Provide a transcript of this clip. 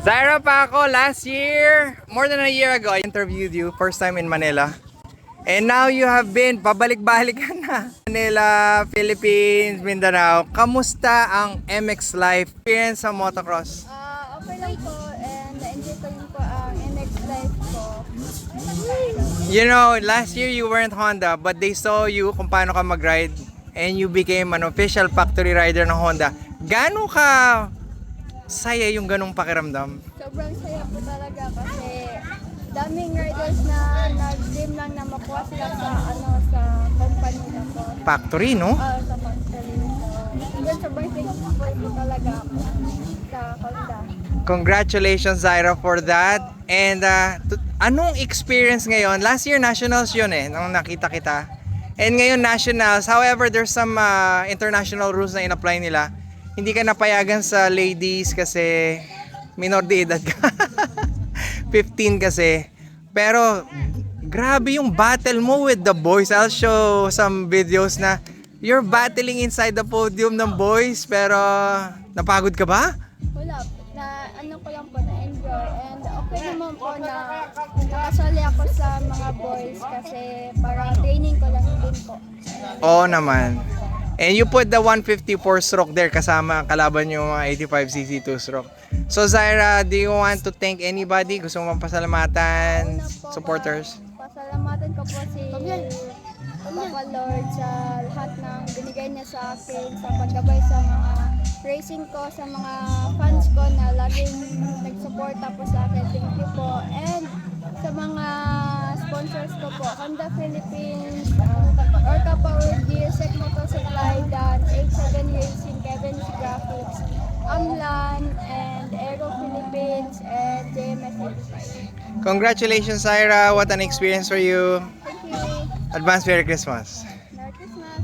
Zaira pa ako last year, more than a year ago, I interviewed you first time in Manila. And now you have been, pabalik-balik ka na. Manila, Philippines, Mindanao. Kamusta ang MX life experience sa motocross? Okay lang po and na-enjoy ko rin po ang NX life ko. You know, last year you weren't Honda, but they saw you kung paano ka mag-ride and you became an official factory rider ng Honda. Gano'n ka saya yung ganong pakiramdam? Sobrang saya po talaga kasi daming riders na nag-dream lang na makuha sila sa sa company na po. Factory, no? Sa factory. So, yun, sobrang thankful po talaga ako sa Honda. Congratulations, Zaira, for that. And anong experience ngayon? Last year, Nationals yun nung nakita kita. And ngayon, Nationals. However, there's some international rules na in-apply nila. Hindi ka napayagan sa ladies kasi minor de edad ka. 15 kasi. Pero, grabe yung battle mo with the boys. I'll show some videos na you're battling inside the podium ng boys. Pero, napagod ka ba? Wala po. Ko lang po na-enjoy and okay naman po na nakasali ako sa mga boys kasi para training ko lang din po. Oo naman. And you put the 154 stroke there kasama kalaban yung mga 85cc 2-stroke. So Zaira, do you want to thank anybody? Gusto mo pasalamatan? Supporters? Pasalamatan ko po si Papa Lord sa lahat ng binigay niya sa akin, sa paggabay sa mga racing ko, sa mga fans ko na laging nagsuporta po sa akin. Thank you po. And sa mga sponsors ko po, Honda Philippines, Orca Power Gear, Sec Motor Supply, Dan, 87 Racing, Kevin's Graphics, Amlan, and Aero Philippines, and JMS 85. Congratulations, Zaira. What an experience for you. Thank you. Advance Merry Christmas. Merry Christmas.